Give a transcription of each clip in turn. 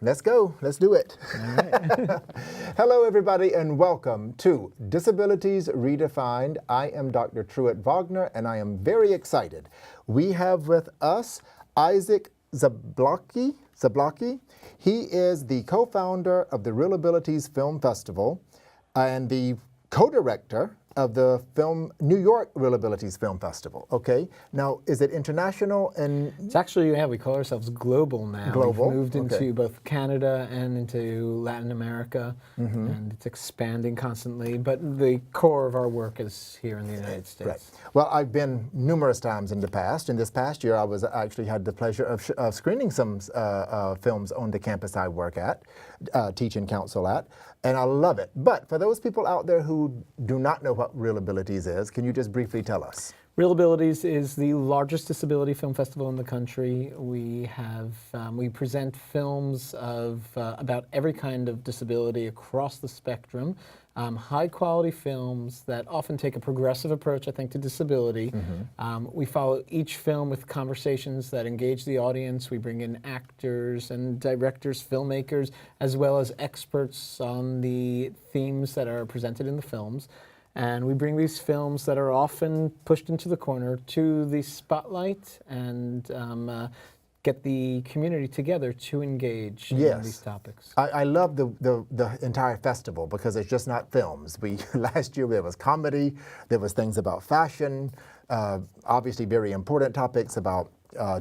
let's go. Let's do it. All right. Hello, everybody, and welcome to Disabilities Redefined. I am Dr. Truett Wagner, and I am very excited. We have with us Isaac Zablocki. He is the co-founder of the ReelAbilities Film Festival and the co-director of the New York ReelAbilities Film Festival. Okay, now is it international? And It's actually, we call ourselves global now. Global? We've moved into Okay. both Canada and into Latin America, and it's expanding constantly, but the core of our work is here in the United States. Right. Well, I've been numerous times in the past. In this past year, I actually had the pleasure of screening some films on the campus I work at, teach and counsel at, and I love it. But for those people out there who do not know what ReelAbilities is, can you just briefly tell us? ReelAbilities is the largest disability film festival in the country. We have we present films of about every kind of disability across the spectrum. High quality films that often take a progressive approach, I think, to disability. We follow each film with conversations that engage the audience. We bring in actors and directors, filmmakers, as well as experts on the themes that are presented in the films. And we bring these films that are often pushed into the corner to the spotlight and get the community together to engage in these topics. I love the entire festival because it's just not films. Last year there was comedy, there was things about fashion, obviously very important topics about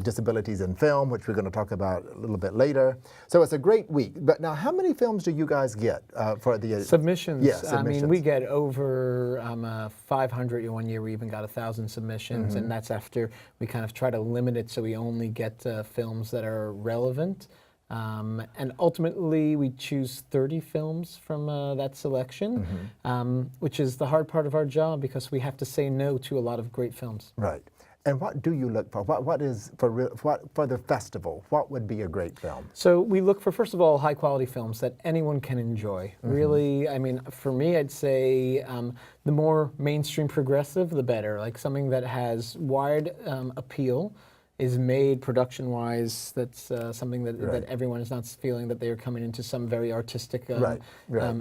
disabilities in film, which we're going to talk about a little bit later. So it's a great week. But now, how many films do you guys get for the submissions? Yes, submissions. I mean, we get over 500. One year we even got 1,000 submissions, and that's after we kind of try to limit it so we only get films that are relevant. And ultimately, we choose 30 films from that selection, which is the hard part of our job because we have to say no to a lot of great films. Right. And what do you look for? What is for the festival? What would be a great film? So we look for, first of all, high quality films that anyone can enjoy. Really, I mean, for me, I'd say the more mainstream progressive, the better. Like something that has wide appeal, is made production-wise. That's something that everyone is not feeling that they are coming into some very artistic,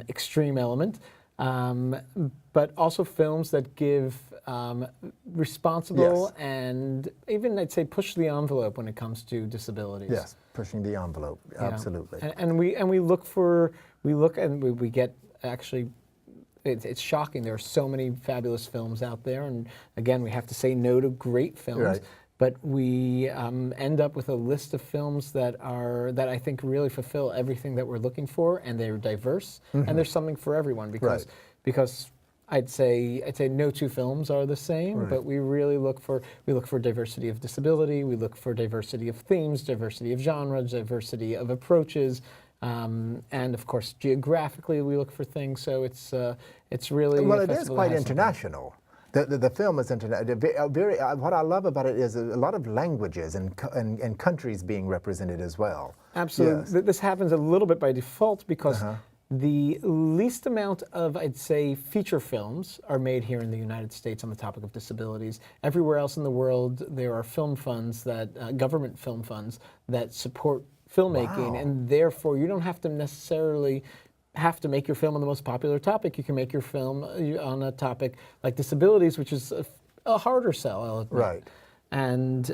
extreme element. But also films that give responsible and even, I'd say, push the envelope when it comes to disabilities. Yes, pushing the envelope, absolutely. And we get actually. It's shocking. There are so many fabulous films out there, and again, we have to say no to great films. Right. But we end up with a list of films that I think really fulfill everything that we're looking for, and they're diverse, and there's something for everyone because I'd say no two films are the same, but we really look for diversity of disability, we look for diversity of themes, diversity of genres, diversity of approaches, and of course geographically we look for things. So it's really it is quite international. The film is international. What I love about it is a lot of languages and countries being represented as well. Absolutely. Yes. This happens a little bit by default because the least amount of, I'd say, feature films are made here in the United States on the topic of disabilities. Everywhere else in the world, there are film funds government film funds that support filmmaking, and therefore you don't have to necessarily have to make your film on the most popular topic. You can make your film on a topic like disabilities, which is a harder sell, I'll admit. Right. And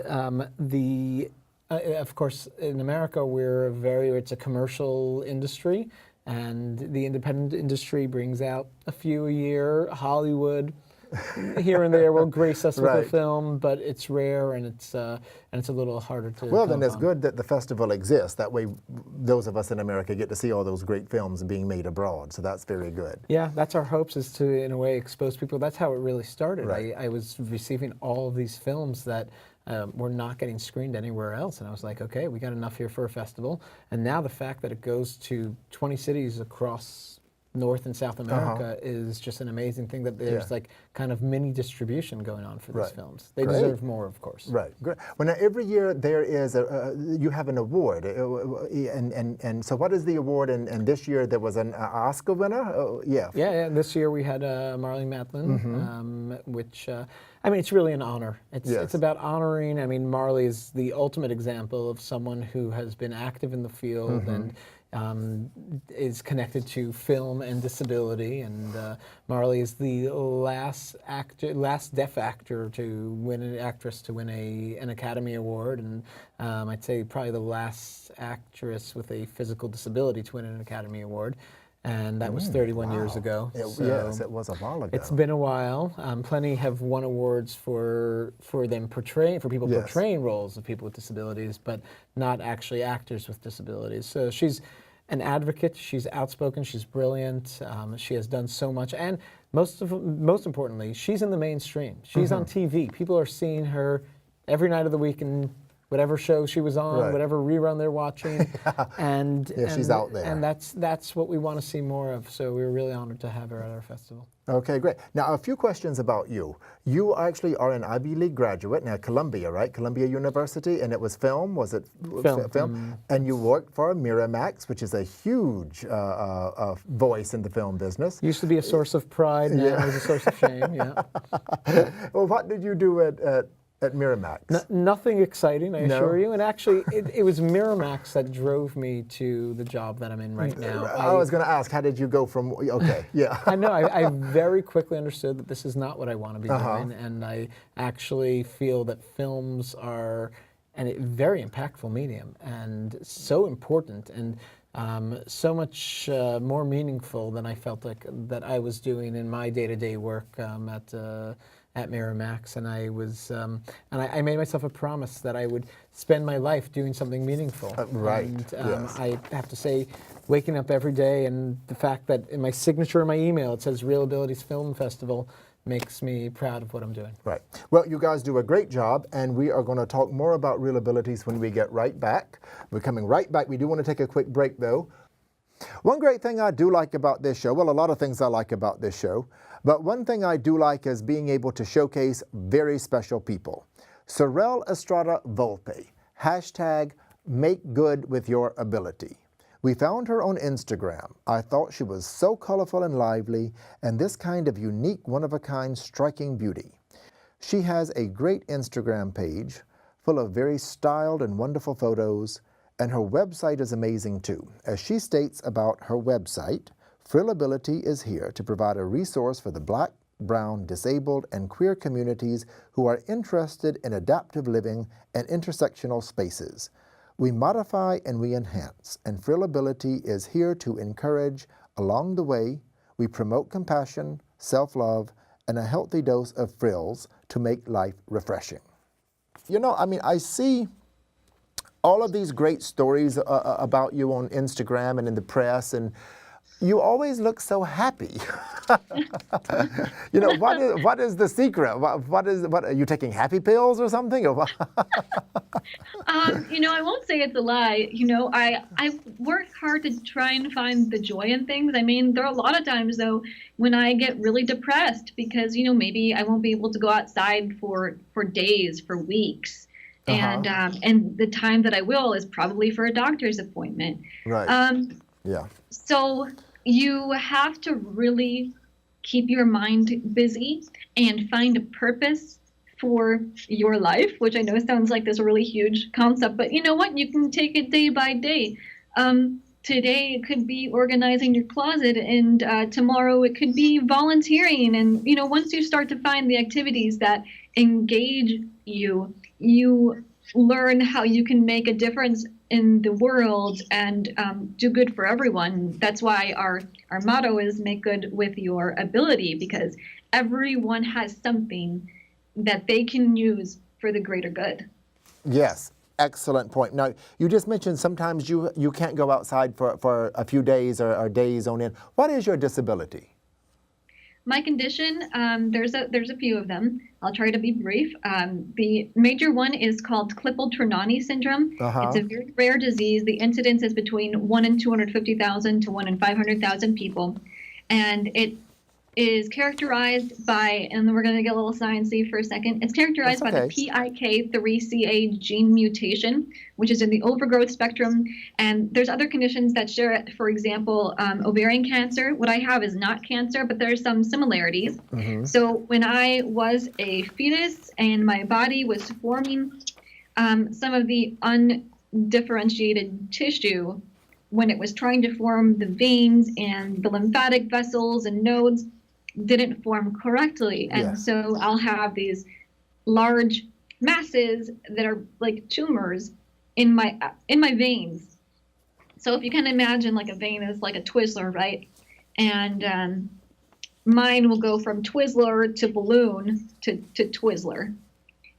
of course, in America, it's a commercial industry, and the independent industry brings out a few a year. Hollywood, here and there, will grace us with a film, but it's rare and it's a little harder to. Well, then it's good that the festival exists. That way, those of us in America get to see all those great films being made abroad. So that's very good. Yeah, that's our hopes, is to, in a way, expose people. That's how it really started. Right. I was receiving all of these films that were not getting screened anywhere else, and I was like, okay, we got enough here for a festival. And now the fact that it goes to 20 cities across North and South America is just an amazing thing, that there's like kind of mini distribution going on for these films. They deserve more, of course. Right. Great. Well, now every year there is you have an award, and so what is the award? And this year there was an Oscar winner. Yeah. This year we had Marlene Matlin, which I mean, it's really an honor. It's Yes. about honoring. I mean, Marley is the ultimate example of someone who has been active in the field and is connected to film and disability. And Marley is the last deaf actor to win an Academy Award, and I'd say probably the last actress with a physical disability to win an Academy Award. And that was 31 years ago. Yes, it was a while ago. It's been a while. Plenty have won awards for people Yes. portraying roles of people with disabilities, but not actually actors with disabilities. So she's an advocate. She's outspoken. She's brilliant. She has done so much, and most importantly, she's in the mainstream. She's on TV. People are seeing her every night of the week in whatever show she was on, whatever rerun they're watching, and she's out there. And that's what we want to see more of. So we were really honored to have her at our festival. Okay, great. Now, a few questions about you. You actually are an Ivy League graduate, now Columbia, right? Columbia University, and it was film, was it? Film. And you worked for Miramax, which is a huge voice in the film business. Used to be a source of pride, now is a source of shame, yeah. Well, what did you do at Miramax? Nothing exciting, I assure you. And actually, it was Miramax that drove me to the job that I'm in right now. I was going to ask, how did you go from, okay, yeah. I know, I very quickly understood that this is not what I want to be doing, and I actually feel that films are a very impactful medium and so important and so much more meaningful than I felt like that I was doing in my day-to-day work at Miramax, and I was, I made myself a promise that I would spend my life doing something meaningful. Right. And yes. I have to say, waking up every day, and the fact that in my signature in my email it says ReelAbilities Film Festival makes me proud of what I'm doing. Right. Well, you guys do a great job, and we are going to talk more about ReelAbilities when we get right back. We're coming right back. We do want to take a quick break, though. One great thing I do like about this show, well, a lot of things I like about this show, but one thing I do like is being able to showcase very special people. Sorel Estrada Volpe, hashtag make good with your ability. We found her on Instagram. I thought she was so colorful and lively, and this kind of unique, one-of-a-kind, striking beauty. She has a great Instagram page full of very styled and wonderful photos, and her website is amazing too. As she states about her website, Frillability is here to provide a resource for the Black, Brown, disabled, and queer communities who are interested in adaptive living and intersectional spaces. We modify and we enhance, and Frillability is here to encourage. Along the way, we promote compassion, self-love, and a healthy dose of frills to make life refreshing. You know, I mean, I see all of these great stories about you on Instagram and in the press, and you always look so happy. You know, what is the secret? What are you taking happy pills or something? Or what? You know, I won't say it's a lie. You know, I work hard to try and find the joy in things. I mean, there are a lot of times though when I get really depressed because, you know, maybe I won't be able to go outside for days, for weeks. And the time that I will is probably for a doctor's appointment. Right. Yeah. So you have to really keep your mind busy and find a purpose for your life, which I know sounds like this really huge concept, but you know what? You can take it day by day. Today it could be organizing your closet, and tomorrow it could be volunteering. And you know, once you start to find the activities that engage you, you learn how you can make a difference in the world and do good for everyone. That's why our motto is make good with your ability, because everyone has something that they can use for the greater good. Yes, excellent point. Now, you just mentioned sometimes you can't go outside for a few days or days on end. What is your disability? My condition, there's a few of them. I'll try to be brief. The major one is called Klippel-Trenaunay syndrome. It's a very rare disease. The incidence is between 1 in 250,000 to 1 in 500,000 people. And it is characterized by, and we're going to get a little sciencey for a second, it's characterized That's by the okay. PIK3CA gene mutation, which is in the overgrowth spectrum. And there's other conditions that share it. For example, ovarian cancer. What I have is not cancer, but there's some similarities. So when I was a fetus and my body was forming, some of the undifferentiated tissue, when it was trying to form the veins and the lymphatic vessels and nodes, didn't form correctly. And Yes. so I'll have these large masses that are like tumors in my veins. So if you can imagine, like, a vein is like a Twizzler, right? And mine will go from Twizzler to balloon to Twizzler.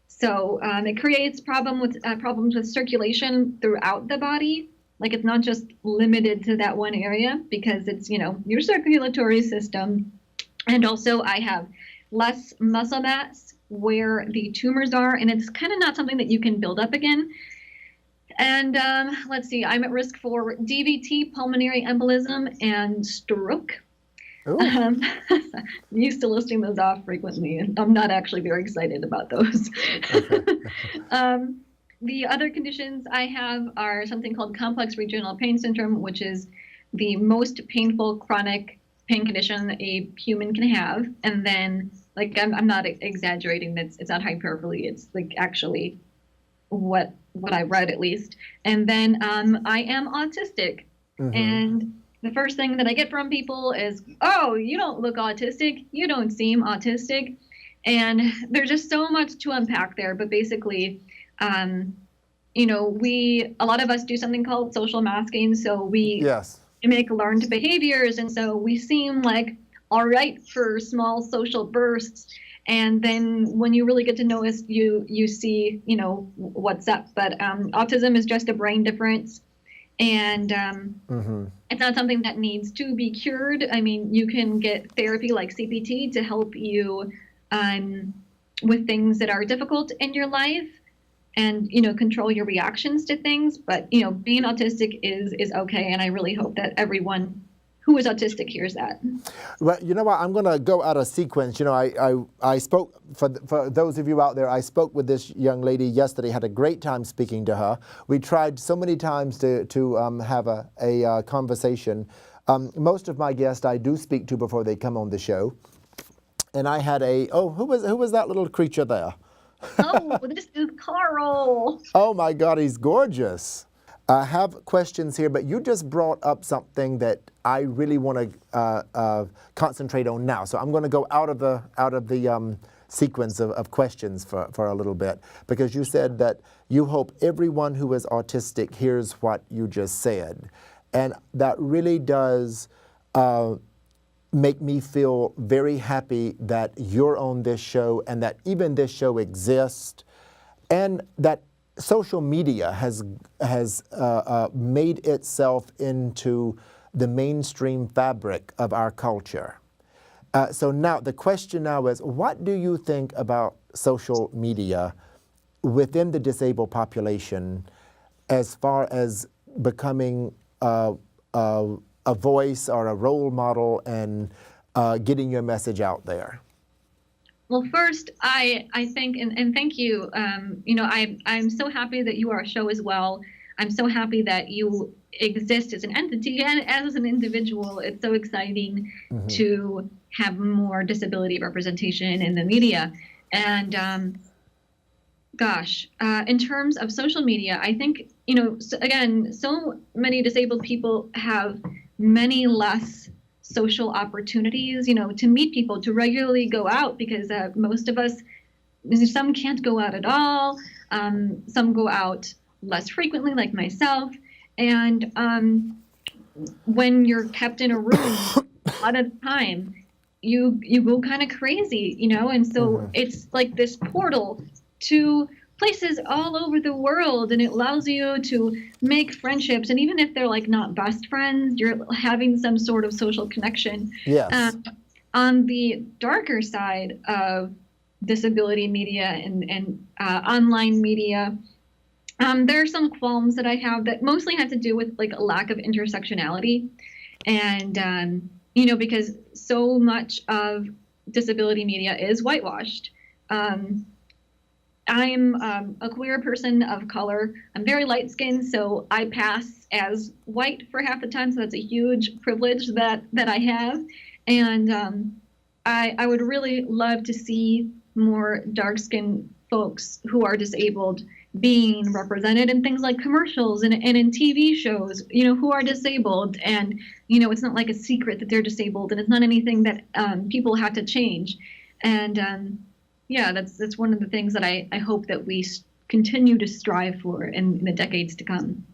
So it creates problems with circulation throughout the body. Like, it's not just limited to that one area, because it's, your circulatory system. And also I have less muscle mass where the tumors are, and it's kind of not something that you can build up again. And let's see, I'm at risk for DVT, pulmonary embolism, and stroke. I'm used to listing those off frequently, and I'm not actually very excited about those. The other conditions I have are something called complex regional pain syndrome, which is the most painful chronic pain condition a human can have. And then, like, I'm not exaggerating, it's not hyperbole, it's like actually what I read, at least. And then I am autistic. And the first thing that I get from people is, oh, you don't look autistic, you don't seem autistic. And there's just so much to unpack there. But basically, a lot of us do something called social masking. So we Yes. make learned behaviors. And so we seem like all right for small social bursts. And then when you really get to know us, you see, what's up. But autism is just a brain difference. And it's not something that needs to be cured. I mean, you can get therapy like CPT to help you with things that are difficult in your life, and control your reactions to things. But being autistic is okay, and I really hope that everyone who is autistic hears that. Well, you know what? I'm going to go out of sequence. I spoke, for those of you out there, I spoke with this young lady yesterday, had a great time speaking to her. We tried so many times to have a conversation. Most of my guests I do speak to before they come on the show. And I had who was that little creature there? Oh, this is Carl. Oh my God, he's gorgeous. I have questions here, but you just brought up something that I really want to concentrate on now. So I'm going to go out of the sequence of questions for a little bit, because you said that you hope everyone who is autistic hears what you just said. And that really does make me feel very happy that you're on this show, and that even this show exists, and that social media has made itself into the mainstream fabric of our culture. So now the question now is, what do you think about social media within the disabled population, as far as becoming a voice or a role model and getting your message out there? Well, first, I think, and thank you. I'm so happy that you are a show as well. I'm so happy that you exist as an entity and as an individual. It's so exciting to have more disability representation in the media. And in terms of social media, I think, again, so many disabled people have many less social opportunities, to meet people, to regularly go out, because most of us, some can't go out at all. Some go out less frequently, like myself. And when you're kept in a room a lot of the time, you go kind of crazy, and so it's like this portal to places all over the world, and it allows you to make friendships, and even if they're like not best friends, you're having some sort of social connection. Yes. On the darker side of disability media and online media, there are some qualms that I have that mostly have to do with like a lack of intersectionality. And because so much of disability media is whitewashed. I'm a queer person of color. I'm very light skinned, so I pass as white for half the time. So that's a huge privilege that I have, and I would really love to see more dark skinned folks who are disabled being represented in things like commercials and in TV shows. Who are disabled, and it's not like a secret that they're disabled, and it's not anything that people have to change, and yeah, that's one of the things that I hope that we continue to strive for in the decades to come.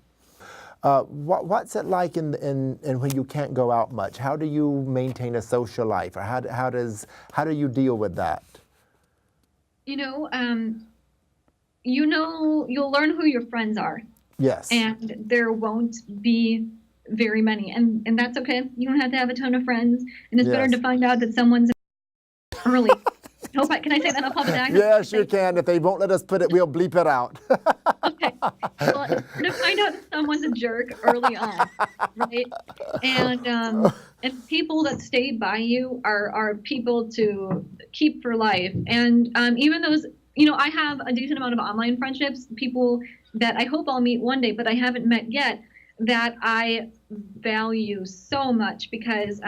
What's it like in when you can't go out much? How do you maintain a social life, or how do you deal with that? You'll learn who your friends are. Yes. And there won't be very many, and that's okay. You don't have to have a ton of friends, and it's better to find out that someone's early. Can I say that on public access? Yes, you can. If they won't let us put it, we'll bleep it out. Okay. Well, to find out that someone's a jerk early on, right? And people that stay by you are people to keep for life. And even those, I have a decent amount of online friendships, people that I hope I'll meet one day, but I haven't met yet, that I value so much, because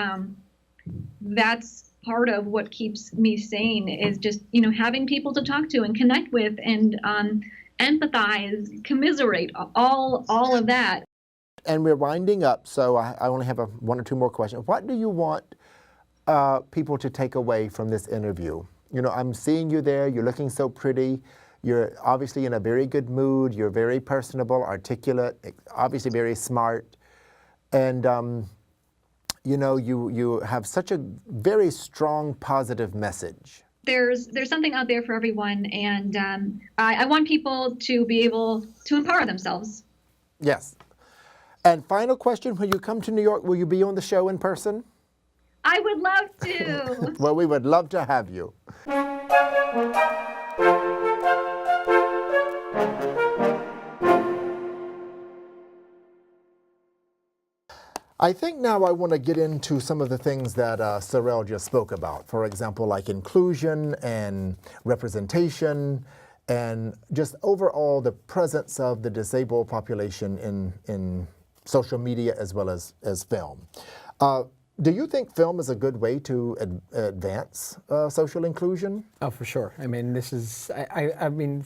that's part of what keeps me sane, is just having people to talk to and connect with and empathize, commiserate, all of that. And we're winding up, so I only have one or two more questions. What do you want people to take away from this interview? I'm seeing you there. You're looking so pretty. You're obviously in a very good mood. You're very personable, articulate, obviously very smart, and you have such a very strong, positive message. There's something out there for everyone, and I want people to be able to empower themselves. Yes. And final question, when you come to New York, will you be on the show in person? I would love to. Well, we would love to have you. I think now I want to get into some of the things that Sorel just spoke about. For example, like inclusion and representation, and just overall the presence of the disabled population in social media as well as film. Do you think film is a good way to advance social inclusion? Oh, for sure. I mean, this is, I mean,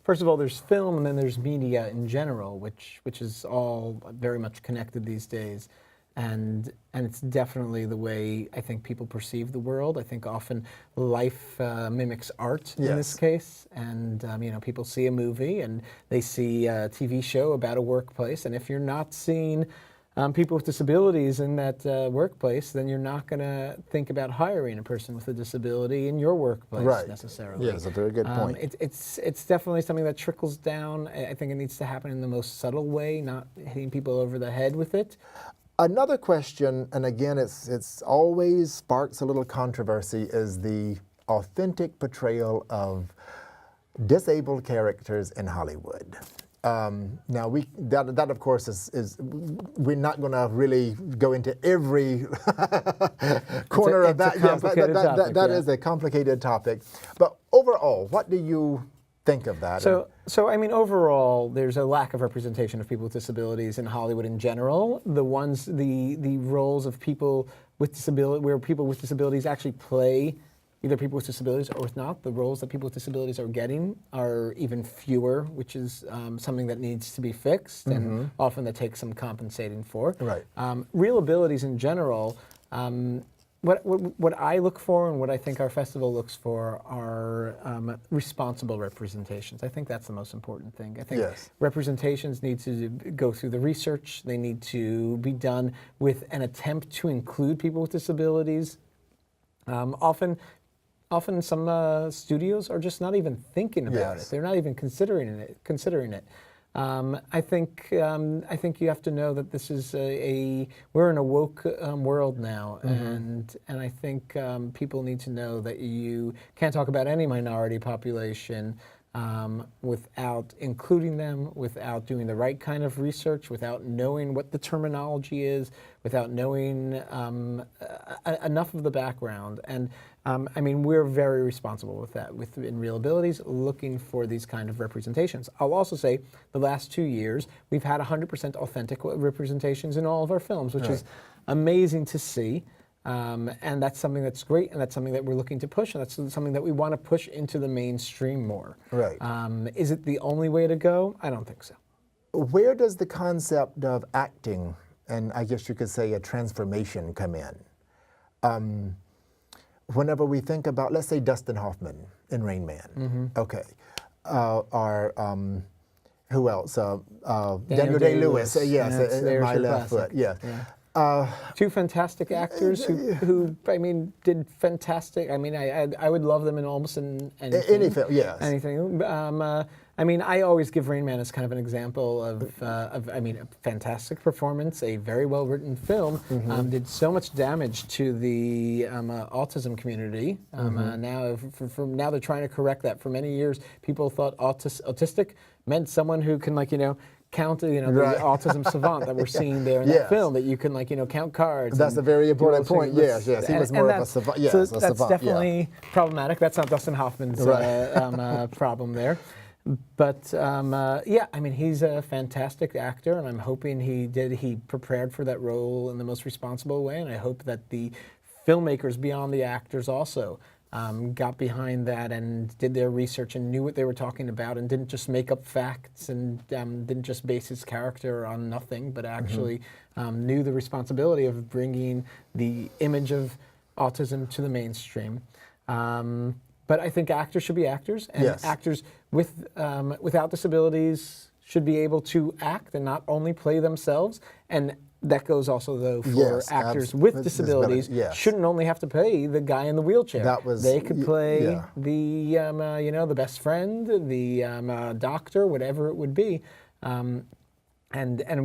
first of all, there's film, and then there's media in general, which is all very much connected these days. And it's definitely the way I think people perceive the world. I think often life mimics art in this case. And people see a movie and they see a TV show about a workplace. And if you're not seeing people with disabilities in that workplace, then you're not going to think about hiring a person with a disability in your workplace necessarily. Yeah, that's a very good point. It's definitely something that trickles down. I think it needs to happen in the most subtle way, not hitting people over the head with it. Another question, and again, it's always sparks a little controversy, is the authentic portrayal of disabled characters in Hollywood. Now, that of course is we're not going to really go into every corner of that. Yes, that is a complicated topic. But overall, what do you think of that? So I mean, overall, there's a lack of representation of people with disabilities in Hollywood in general. The roles of people with disability, where people with disabilities actually play either people with disabilities or not, the roles that people with disabilities are getting are even fewer, which is something that needs to be fixed, and often that takes some compensating for. Right. ReelAbilities in general, what I look for and what I think our festival looks for are responsible representations. I think that's the most important thing. I think representations need to go through the research. They need to be done with an attempt to include people with disabilities. Often some studios are just not even thinking about it. They're not even considering it. I think you have to know that this is we're in a woke world now, and I think people need to know that you can't talk about any minority population without including them, without doing the right kind of research, without knowing what the terminology is, without knowing enough of the background. And I mean, we're very responsible with that, in ReelAbilities, looking for these kind of representations. I'll also say the last 2 years, we've had 100% authentic representations in all of our films, which is amazing to see. And that's something that's great, and that's something that we're looking to push, and that's something that we want to push into the mainstream more. Right. Is it the only way to go? I don't think so. Where does the concept of acting, and I guess you could say a transformation, come in? Whenever we think about, let's say, Dustin Hoffman in Rain Man, okay, or who else? Daniel Day-Lewis, yes, in My Left Foot, yes. Yeah. Two fantastic actors who I mean, did fantastic. I mean, I would love them in almost anything. Any film, yes. Anything. I mean, I always give Rain Man as kind of an example of I mean, a fantastic performance, a very well-written film, did so much damage to the autism community. Now, now they're trying to correct that. For many years, people thought autistic meant someone who can, like, count, the autism savant that we're seeing there in that film, that you can, like, count cards. That's a very important point. Yes, he was more of a savant. Yes, so a that's savant, definitely problematic. That's not Dustin Hoffman's problem there. But yeah, I mean, he's a fantastic actor, and I'm hoping he prepared for that role in the most responsible way, and I hope that the filmmakers beyond the actors also got behind that and did their research and knew what they were talking about and didn't just make up facts and didn't just base his character on nothing, but actually knew the responsibility of bringing the image of autism to the mainstream. But I think actors should be actors, and actors without disabilities should be able to act and not only play themselves. And that goes also, though, for actors with disabilities. Shouldn't only have to play the guy in the wheelchair. They could play the the best friend, the doctor, whatever it would be, and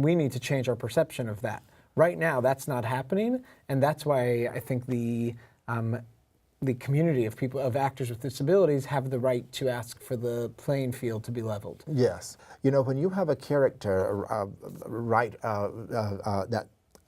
we need to change our perception of that. Right now, that's not happening, and that's why I think the community of people, of actors with disabilities, have the right to ask for the playing field to be leveled. Yes. When you have a character,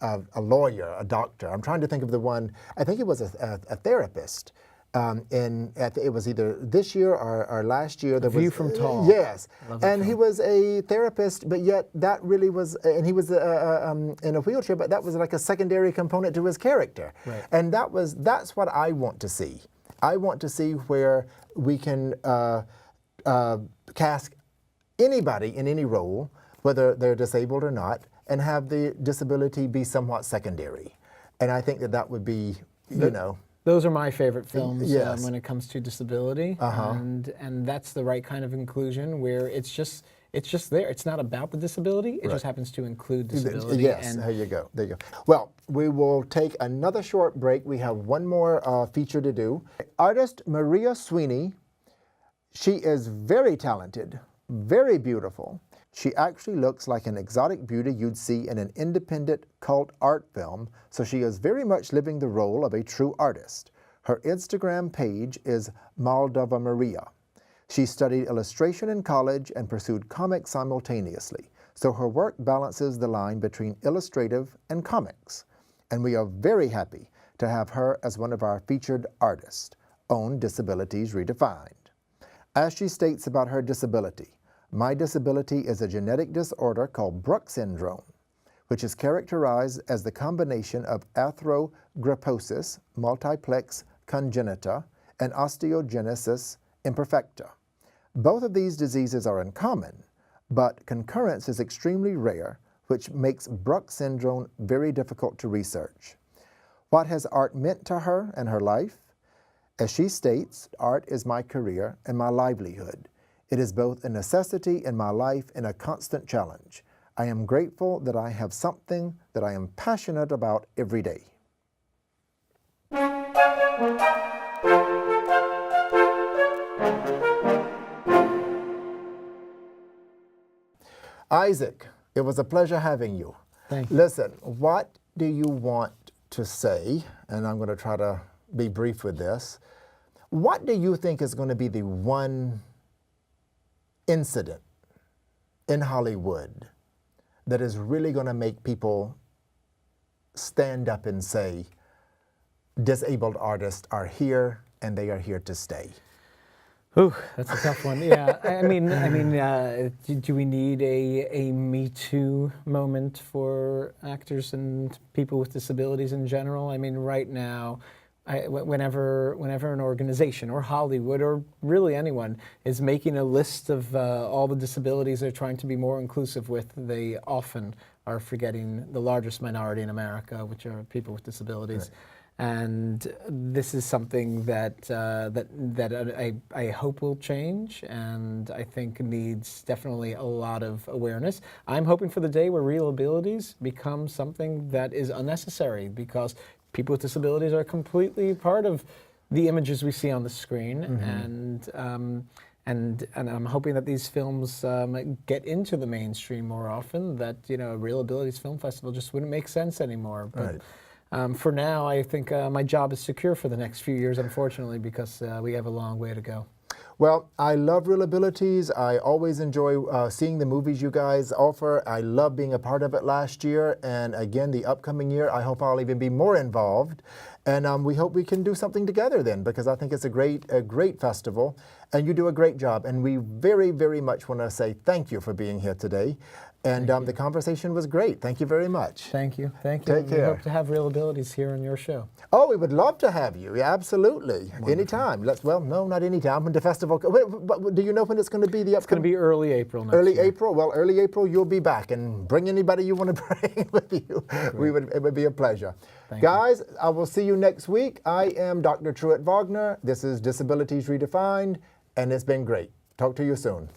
a lawyer, a doctor, I'm trying to think of the one, I think it was a therapist. It was either this year or last year. View from Tall. Yes, and he was a therapist, but yet that really was, and he was in a wheelchair, but that was like a secondary component to his character. Right. And that's what I want to see. I want to see where we can cast anybody in any role, whether they're disabled or not, and have the disability be somewhat secondary. And I think that would be, Those are my favorite films when it comes to disability, and that's the right kind of inclusion where it's just there. It's not about the disability. It just happens to include disability. Yes, there you go. Well, we will take another short break. We have one more feature to do. Artist Maria Sweeney, she is very talented, very beautiful. She actually looks like an exotic beauty you'd see in an independent cult art film, so she is very much living the role of a true artist. Her Instagram page is Moldova Maria. She studied illustration in college and pursued comics simultaneously, so her work balances the line between illustrative and comics. And we are very happy to have her as one of our featured artists on Disabilities Redefined. As she states about her disability, my disability is a genetic disorder called Bruch syndrome, which is characterized as the combination of arthrogryposis multiplex congenita and osteogenesis imperfecta. Both of these diseases are uncommon, but concurrence is extremely rare, which makes Bruch syndrome very difficult to research. What has art meant to her and her life? As she states, art is my career and my livelihood. It is both a necessity in my life and a constant challenge. I am grateful that I have something that I am passionate about every day. Isaac, it was a pleasure having you. Thank you. Listen, what do you want to say? And I'm going to try to be brief with this. What do you think is going to be the one incident in Hollywood that is really going to make people stand up and say, disabled artists are here and they are here to stay? Ooh, that's a tough one. Yeah, do we need a Me Too moment for actors and people with disabilities in general? I mean, right now, whenever an organization or Hollywood or really anyone is making a list of all the disabilities they're trying to be more inclusive with, they often are forgetting the largest minority in America, which are people with disabilities. Right. And this is something that I hope will change, and I think needs definitely a lot of awareness. I'm hoping for the day where ReelAbilities becomes something that is unnecessary, because people with disabilities are completely part of the images we see on the screen, and I'm hoping that these films get into the mainstream more often. That ReelAbilities Film Festival just wouldn't make sense anymore. But, right. For now, I think my job is secure for the next few years, unfortunately, because we have a long way to go. Well, I love ReelAbilities. I always enjoy seeing the movies you guys offer. I love being a part of it last year, and again, the upcoming year, I hope I'll even be more involved. And we hope we can do something together then, because I think it's a great festival, and you do a great job. And we very, very much want to say thank you for being here today. And the conversation was great. Thank you very much. Thank you. Thank you. Take care. We hope to have ReelAbilities here on your show. Oh, we would love to have you. Yeah, absolutely. Wonderful. Anytime. Well, no, not anytime. When the festival. But do you know when it's going to be? It's going to be early April next Early year. April. Well, early April, you'll be back, and bring anybody you want to bring with you. It would be a pleasure. Guys, I will see you next week. I am Dr. Truett Wagner. This is Disabilities Redefined, and it's been great. Talk to you soon.